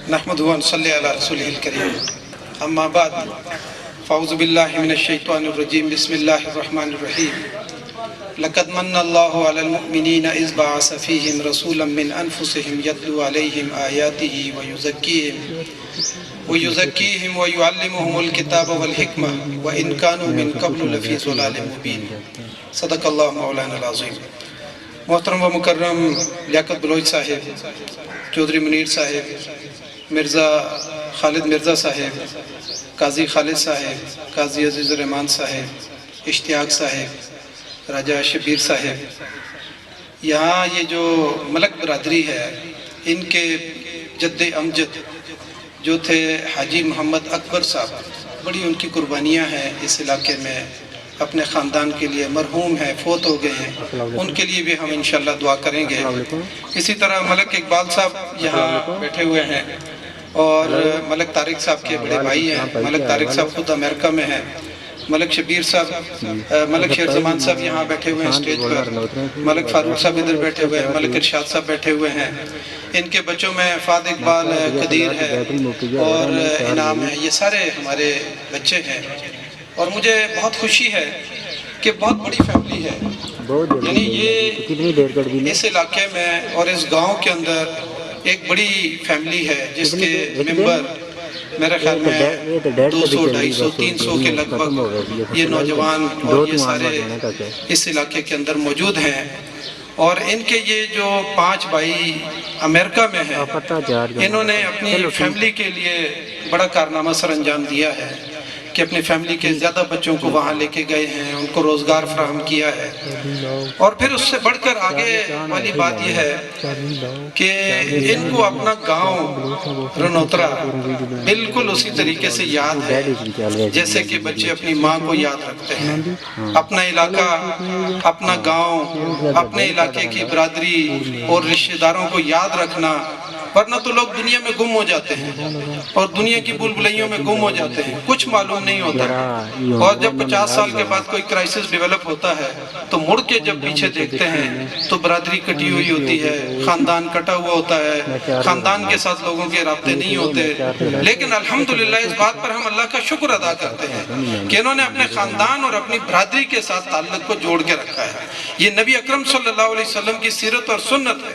نحمد و نصلی علی رسولہ الکریم اما بعد فاعوذ باللہ من الشیطان الرجیم بسم اللہ الرحمن الرحیم لقد من اللہ علی المؤمنین اذ بعث فیہم رسولا من انفسہم یتلو علیہم آیاتہ ویزکیہم ویعلمہم الکتاب والحکمہ وان کانوا من قبل لفی ضلال مبین صدق اللہ مولانا العظیم۔ محترم و مکرم لیاقت بلوچ صاحب، چودھری منیر صاحب، مرزا خالد مرزا صاحب، قاضی خالد صاحب، قاضی عزیز الرحمان صاحب، اشتیاق صاحب، راجہ شبیر صاحب، یہاں یہ جو ملک برادری ہے، ان کے جد امجد جو تھے حاجی محمد اکبر صاحب، بڑی ان کی قربانیاں ہیں اس علاقے میں، اپنے خاندان کے لیے مرحوم ہیں، فوت ہو گئے ہیں، ان کے لیے بھی ہم انشاءاللہ دعا کریں گے۔ اسی طرح ملک اقبال صاحب یہاں بیٹھے ہوئے ہیں، اور ملک طارق صاحب کے بڑے بھائی ہیں، ملک طارق صاحب خود امریکہ میں ہیں، ملک شبیر صاحب، ملک شیر زمان صاحب یہاں بیٹھے ہوئے ہیں سٹیج پر، ملک فاروق صاحب ادھر بیٹھے ہوئے ہیں، ملک ارشاد صاحب بیٹھے ہوئے ہیں، ان کے بچوں میں فاد اقبال ہے، قدیر ہے اور انعام ہے، یہ سارے ہمارے بچے ہیں، اور مجھے بہت خوشی ہے کہ بہت بڑی فیملی ہے، یعنی یہ اس علاقے میں اور اس گاؤں کے اندر ایک بڑی فیملی ہے جس کے ممبر میرے خیال میں 200 250 300 کے لگ بھگ یہ نوجوان اور یہ سارے اس علاقے کے اندر موجود ہیں، اور ان کے یہ جو 5 بھائی امریکہ میں ہیں، انہوں نے اپنی فیملی کے لیے بڑا کارنامہ سر انجام دیا ہے کہ اپنی فیملی کے زیادہ بچوں کو وہاں لے کے گئے ہیں، ان کو روزگار فراہم کیا ہے، اور پھر اس سے بڑھ کر آگے والی بات یہ ہے کہ ان کو اپنا گاؤں رنوترا بالکل اسی طریقے سے یاد ہے جیسے کہ بچے اپنی ماں کو یاد رکھتے ہیں، اپنا علاقہ، اپنا گاؤں، اپنے علاقے کی برادری اور رشتہ داروں کو یاد رکھنا، ورنہ تو لوگ دنیا میں گم ہو جاتے ہیں اور دنیا کی بلبلیوں میں گم ہو جاتے ہیں، کچھ معلوم نہیں ہوتا، اور جب 50 سال کے بعد کوئی کرائسس ڈیولپ ہوتا ہے تو مڑ کے جب پیچھے دیکھتے ہیں تو برادری کٹی ہوئی ہوتی ہے، خاندان کٹا ہوا ہوتا ہے، خاندان کے ساتھ لوگوں کے رابطے نہیں ہوتے، لیکن الحمدللہ اس بات پر ہم اللہ کا شکر ادا کرتے ہیں کہ انہوں نے اپنے خاندان اور اپنی برادری کے ساتھ تعلق کو جوڑ کے رکھا ہے۔ یہ نبی اکرم صلی اللہ علیہ وسلم کی سیرت اور سنت ہے،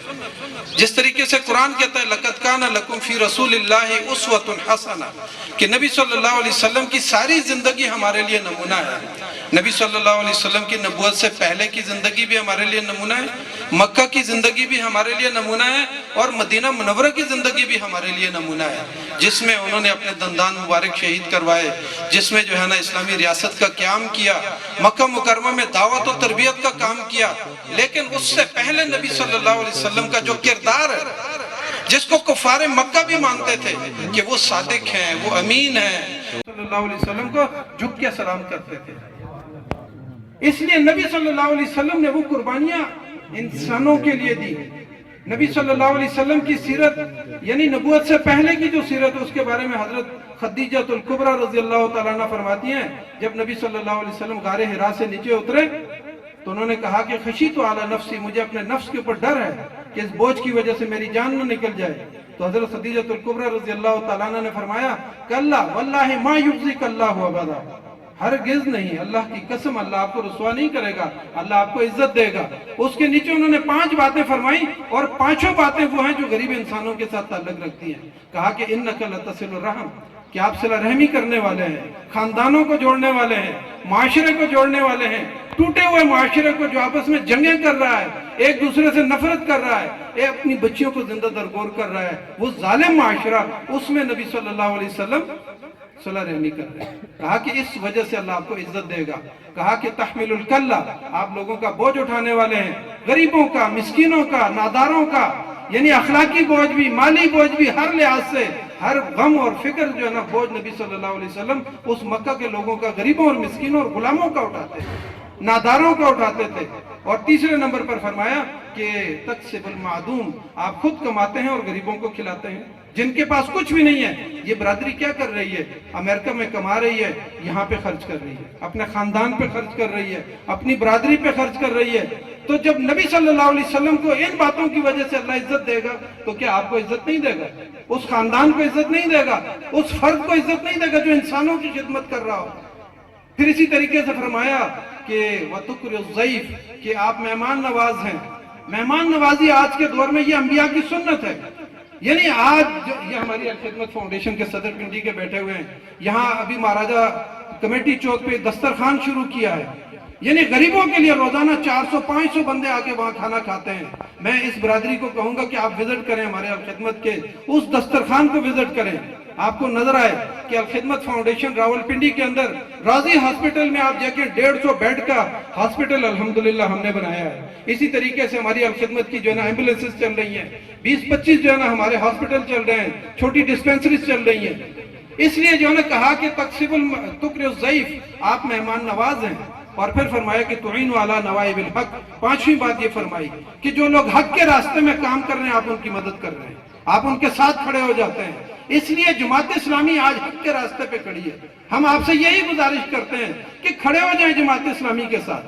جس طریقے سے قرآن کہتا ہے لَقَدْ كَانَ لَكُمْ فِي رَسُولِ اللَّهِ أُسْوَةٌ حَسَنَةٌ، کہ نبی صلی اللہ علیہ وسلم کی ساری زندگی ہمارے لیے نمونہ ہے۔ نبی صلی اللہ علیہ وسلم کی نبوت سے پہلے کی زندگی بھی ہمارے لیے نمونہ ہے، مکہ کی زندگی بھی ہمارے لیے نمونہ ہے، اور مدینہ منورہ کی زندگی بھی ہمارے لیے نمونہ ہے، جس میں انہوں نے اپنے دندان مبارک شہید کروائے، جس میں جو ہے نا اسلامی ریاست کا قیام کیا، مکہ مکرمہ میں دعوت و تربیت کا کام کیا، لیکن اس سے پہلے نبی صلی اللہ علیہ وسلم کا جو کردار ہے، جس کو کفار مکہ بھی مانتے تھے کہ وہ صادق ہیں، وہ امین ہیں، صلی اللہ علیہ وسلم کو جھک کے سلام کرتے تھے۔ اس لیے نبی صلی اللہ علیہ وسلم نے وہ قربانیاں انسانوں کے لیے دی۔ نبی صلی اللہ علیہ وسلم کی سیرت یعنی نبوت سے پہلے کی جو سیرت ہے اس کے بارے میں حضرت خدیجہ الکبریٰ رضی اللہ تعالیٰ عنہ فرماتی ہیں، جب نبی صلی اللہ علیہ وسلم غار حرا سے نیچے اترے تو انہوں نے کہا کہ خشیت علی نفسی، مجھے اپنے نفس کے اوپر ڈر ہے کہ اس بوجھ کی وجہ سے میری جان نہ نکل جائے۔ تو حضرت خدیجہ الکبریٰ رضی اللہ تعالیٰ عنہ نے فرمایا کہ اللہ واللہ ما یخزیک اللہ ابدا، ہرگز نہیں، اللہ کی قسم اللہ آپ کو رسوا نہیں کرے گا، اللہ آپ کو عزت دے گا۔ اس کے نیچے انہوں نے 5 باتیں فرمائی، اور 5 باتیں وہ ہیں جو غریب انسانوں کے ساتھ تعلق رکھتی ہیں۔ کہا کہ انک لتصل الرحم، کہ آپ صلہ رحمی کرنے والے ہیں، خاندانوں کو جوڑنے والے ہیں، معاشرے کو جوڑنے والے ہیں، ٹوٹے ہوئے معاشرے کو جو آپس میں جنگیں کر رہا ہے، ایک دوسرے سے نفرت کر رہا ہے، ایک اپنی بچیوں کو زندہ درگور کر رہا ہے، وہ ظالم معاشرہ، اس میں نبی صلی اللہ علیہ وسلم صلہ رحمی کر رہے ہیں۔ کہا کہ اس وجہ سے اللہ آپ کو عزت دے گا۔ کہا کہ تحمل الکلہ، آپ لوگوں کا بوجھ اٹھانے والے ہیں، غریبوں کا، مسکینوں کا، ناداروں کا، یعنی اخلاقی بوجھ بھی، مالی بوجھ بھی، ہر لحاظ سے ہر غم اور فکر جو ہے نا بوجھ نبی صلی اللہ علیہ وسلم اس مکہ کے لوگوں کا، غریبوں اور مسکینوں اور غلاموں کا اٹھاتے تھے، ناداروں کا اٹھاتے تھے۔ اور تیسرے نمبر پر فرمایا کہ تکسب المعدوم، آپ خود کماتے ہیں اور غریبوں کو کھلاتے ہیں۔ جن کے پاس کچھ بھی نہیں ہے. یہ برادری کیا کر رہی ہے؟ امریکہ میں کما رہی ہے، یہاں پہ خرچ کر رہی ہے، اپنے خاندان پہ خرچ کر رہی ہے، اپنی برادری پہ خرچ کر رہی ہے. تو جب نبی صلی اللہ علیہ وسلم کو ان باتوں کی وجہ سے اللہ عزت دے گا تو کیا آپ کو عزت نہیں دے گا؟ اس خاندان کو عزت نہیں دے گا؟ اس فرد کو عزت نہیں دے گا جو انسانوں کی خدمت کر رہا ہو؟ پھر اسی طریقے سے فرمایا کہ وَتُقْرِ الضَّيْفِ، کہ آپ مہمان نواز ہیں. مہمان نوازی آج کے دور میں یہ انبیاء کی سنت ہے. یعنی آج یہ ہماری الخدمت فاؤنڈیشن کے صدر پنڈی کے بیٹھے ہوئے ہیں، یہاں ابھی مہاراجہ کمیٹی چوک پہ دسترخوان شروع کیا ہے. یعنی غریبوں کے لیے روزانہ 400-500 بندے آ کے وہاں کھانا کھاتے ہیں. میں اس برادری کو کہوں گا کہ آپ وزٹ کریں ہمارے الخدمت کے اس دسترخوان کو وزٹ کریں. آپ کو نظر آئے کہ الخدمت فاؤنڈیشن راولپنڈی کے اندر راضی ہاسپٹل میں آپ دیکھیں 150 بیڈ کا ہاسپٹل الحمدللہ ہم نے بنایا ہے. اسی طریقے سے ہماری الخدمت کی جو ہے نا ایمبولینسز چل رہی ہیں، 20-25 جو ہے نا ہمارے ہاسپٹل چل رہے ہیں، چھوٹی ڈسپینسریز چل رہی ہیں. اس لیے جو ہے نا کہا کہ تقر الضیف، آپ مہمان نواز ہیں. اور پھر فرمایا کہ تعینوا علی نوائب الحق. پانچویں بات یہ فرمائی کہ جو لوگ حق کے راستے میں کام کر رہے ہیں آپ ان کی مدد کر رہے ہیں، آپ ان کے ساتھ کھڑے ہو جاتے ہیں. اس لیے جماعت اسلامی آج حق کے راستے پہ کھڑی ہے. ہم آپ سے یہی گزارش کرتے ہیں کہ کھڑے ہو جائیں جماعت اسلامی کے ساتھ.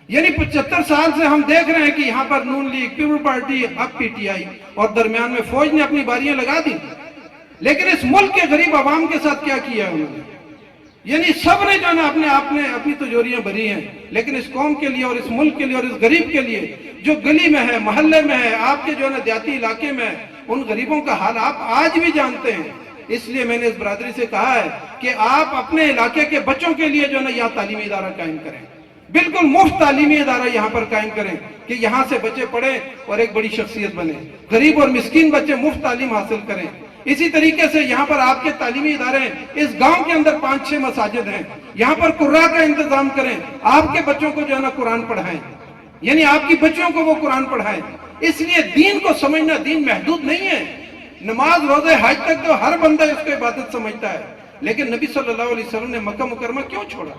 یعنی 75 سال سے ہم دیکھ رہے ہیں کہ یہاں پر نون لیگ، پیپل پارٹی، اب پی ٹی آئی، اور درمیان میں فوج نے اپنی باریاں لگا دی. لیکن اس ملک کے غریب عوام کے ساتھ کیا کیا ہے انہوں نے؟ یعنی سب نے جو نا اپنے آپ نے اپنی تجوریاں بھری ہیں، لیکن اس قوم کے لیے اور اس ملک کے لیے اور اس غریب کے لیے جو گلی میں ہے، محلے میں ہے، آپ کے جو نا دیہاتی علاقے میں ہے، ان غریبوں کا حال آپ آج بھی جانتے ہیں. اس لیے میں نے اس برادری سے کہا ہے کہ آپ اپنے علاقے کے بچوں کے لیے جو نا یہاں تعلیمی ادارہ قائم کریں. بالکل مفت تعلیمی ادارہ یہاں پر قائم کریں کہ یہاں سے بچے پڑھیں اور ایک بڑی شخصیت بنیں. غریب اور مسکین بچے مفت تعلیم حاصل کریں. اسی طریقے سے یہاں پر آپ کے تعلیمی ادارے ہیں. اس گاؤں کے اندر 5-6 مساجد ہیں، یہاں پر قراء کا انتظام کریں. آپ کے بچوں کو جو ہے نا قرآن پڑھائیں، یعنی آپ کی بچیوں کو وہ قرآن پڑھائیں. اس لیے دین کو سمجھنا، دین محدود نہیں ہے. نماز، روزے، حج تک تو ہر بندہ اس کو عبادت سمجھتا ہے. لیکن نبی صلی اللہ علیہ وسلم نے مکہ مکرمہ کیوں چھوڑا؟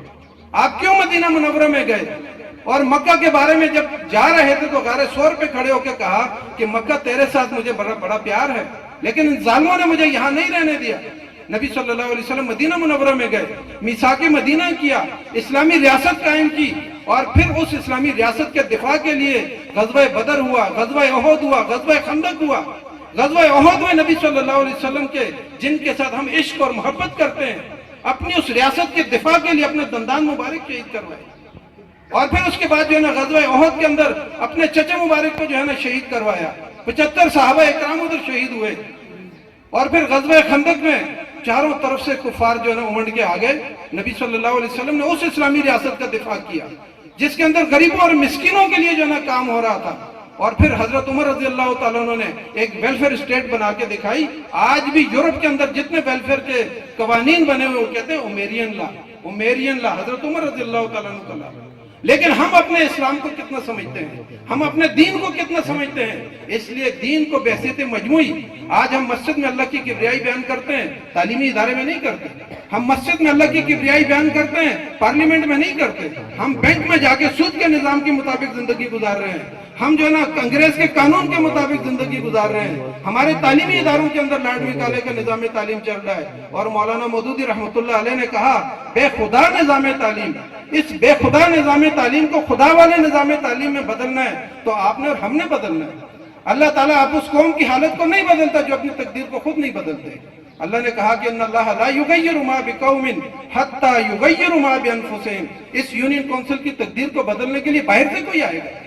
آپ کیوں مدینہ منورہ میں گئے؟ اور مکہ کے بارے میں جب جا رہے تھے تو غار ثور پہ کھڑے ہو کے کہا کہ مکہ تیرے ساتھ مجھے بڑا پیار ہے، لیکن ان ظالموں نے مجھے یہاں نہیں رہنے دیا. نبی صلی اللہ علیہ وسلم مدینہ منورہ میں گئے، میثاق مدینہ کیا، اسلامی ریاست قائم کی، اور پھر اس اسلامی ریاست کے دفاع کے لیے غزوہ بدر ہوا، غزوہ احد ہوا، غزوہ خندق ہوا. غزوہ احد میں نبی صلی اللہ علیہ وسلم کے جن کے ساتھ ہم عشق اور محبت کرتے ہیں، اپنی اس ریاست کے دفاع کے لیے اپنے دندان مبارک شہید کروائے. اور پھر اس کے بعد جو ہے نا غزوہ احد کے اندر اپنے چچے مبارک کو جو ہے نا شہید کروایا. 75 صحابہ اکرام ادھر شہید ہوئے. اور پھر غزوہ خندق میں چاروں طرف سے کفار جو ہے نا امڑ کے آ گئے. نبی صلی اللہ علیہ وسلم نے اس اسلامی ریاست کا دفاع کیا جس کے اندر غریبوں اور مسکینوں کے لیے جو ہے نا کام ہو رہا تھا. اور پھر حضرت عمر رضی اللہ تعالیٰ عنہ نے ایک ویلفیئر اسٹیٹ بنا کے دکھائی. آج بھی یورپ کے اندر جتنے ویلفیئر کے قوانین بنے ہوئے وہ کہتے ہیں عمیرین لا، عمیرین لا، حضرت عمر رضی اللہ تعالیٰ عنہ کا لا. لیکن ہم اپنے اسلام کو کتنا سمجھتے ہیں، ہم اپنے دین کو کتنا سمجھتے ہیں. اس لیے دین کو بحیثیت مجموعی آج ہم مسجد میں اللہ کی کبریائی بیان کرتے ہیں، تعلیمی ادارے میں نہیں کرتے. ہم مسجد میں اللہ کی کبریائی بیان کرتے ہیں، پارلیمنٹ میں نہیں کرتے. ہم بینک میں جا کے سود کے نظام کے مطابق زندگی گزار رہے ہیں. ہم جو ہے نا انگریز کے قانون کے مطابق زندگی گزار رہے ہیں. ہمارے تعلیمی اداروں کے اندر لارڈ مکالے کا نظام تعلیم چل رہا ہے. اور مولانا مودودی رحمۃ اللہ علیہ نے کہا بے خدا نظام تعلیم، اس بے خدا نظام تعلیم کو خدا والے نظام تعلیم میں بدلنا ہے تو آپ نے اور ہم نے بدلنا ہے. اللہ تعالیٰ آپ اس قوم کی حالت کو نہیں بدلتا جو اپنی تقدیر کو خود نہیں بدلتے. اللہ نے کہا کہ ان اللہ لا یغیر ما بقوم حتی یغیروا ما بانفسہم. اس یونین کونسل کی تقدیر کو بدلنے کے لیے باہر سے کوئی آئے گا؟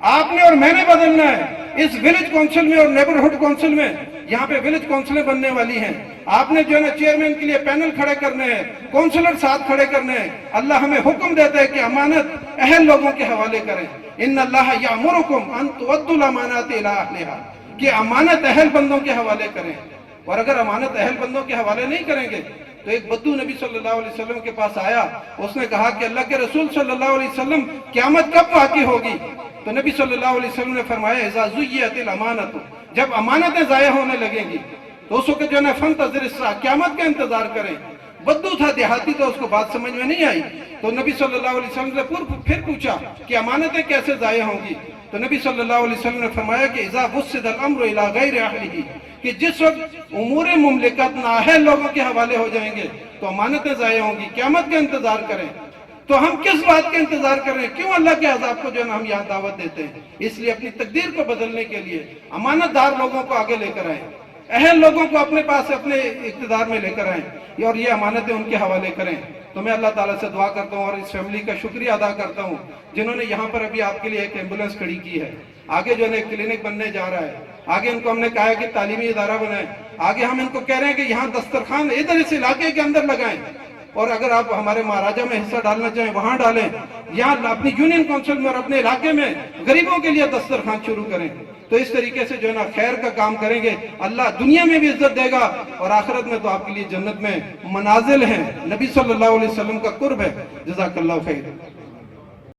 آپ نے اور میں نے بدلنا ہے. اس ولیج کونسل میں اور نیبرہڈ کونسل میں یہاں پہ ولیج کونسلیں بننے والی ہیں. آپ نے جو ہے نا چیئرمین کے لیے پینل کھڑے کرنے ہیں، کونسلر ساتھ کھڑے کرنے ہیں. اللہ ہمیں حکم دیتا ہے کہ امانت اہل لوگوں کے حوالے کریں. ان اللہ یامرکم ان تؤدوا الامانات الی اہلھا، کہ امانت اہل بندوں کے حوالے کریں. اور اگر امانت اہل بندوں کے حوالے نہیں کریں گے تو ایک بدو نبی صلی اللہ علیہ وسلم کے پاس آیا. اس نے کہا کہ اللہ کے رسول صلی اللہ علیہ وسلم قیامت کب واقع ہوگی؟ تو نبی صلی اللہ علیہ وسلم نے فرمایا اذا ضیعت الامانت، جب امانتیں ضائع ہونے لگیں گی تو اس وقت جو ہے نا فانتظر الساعہ، قیامت کا انتظار کریں. بدو تھا دیہاتی تو اس کو بات سمجھ میں نہیں آئی. تو نبی صلی اللہ علیہ وسلم نے پھر پوچھا کہ امانتیں کیسے ضائع ہوں گی؟ تو نبی صلی اللہ علیہ وسلم نے فرمایا کہ اذا وسد الامر الى غیر اہلہ، کہ جس وقت امور مملکت نااہل لوگوں کے حوالے ہو جائیں گے تو امانتیں ضائع ہوں گی. قیامت کا انتظار کریں. تو ہم کس بات کا انتظار کر رہے ہیں؟ کیوں اللہ کے عذاب کو جو ہے نا ہم یہاں دعوت دیتے ہیں؟ اس لیے اپنی تقدیر کو بدلنے کے لیے امانت دار لوگوں کو آگے لے کر آئیں، اہل لوگوں کو اپنے پاس اپنے اقتدار میں لے کر آئیں اور یہ امانتیں ان کے حوالے کریں. تو میں اللہ تعالیٰ سے دعا کرتا ہوں اور اس فیملی کا شکریہ ادا کرتا ہوں جنہوں نے یہاں پر ابھی آپ کے لیے ایک ایمبولینس کھڑی کی ہے. آگے جو ہے ایک کلینک بننے جا رہا ہے. آگے ان کو ہم نے کہا ہے کہ تعلیمی ادارہ بنائیں. آگے ہم ان کو کہہ رہے ہیں کہ یہاں دسترخوان ادھر اس علاقے کے اندر لگائیں، اور اگر آپ ہمارے مہاراجہ میں حصہ ڈالنا چاہیں وہاں ڈالیں. یہاں اپنی یونین کونسل میں اور اپنے علاقے میں غریبوں کے لیے دسترخوان شروع کریں. تو اس طریقے سے جو ہے نا خیر کا کام کریں گے، اللہ دنیا میں بھی عزت دے گا اور آخرت میں تو آپ کے لیے جنت میں منازل ہیں. نبی صلی اللہ علیہ وسلم کا قرب ہے. جزاک اللہ خیر.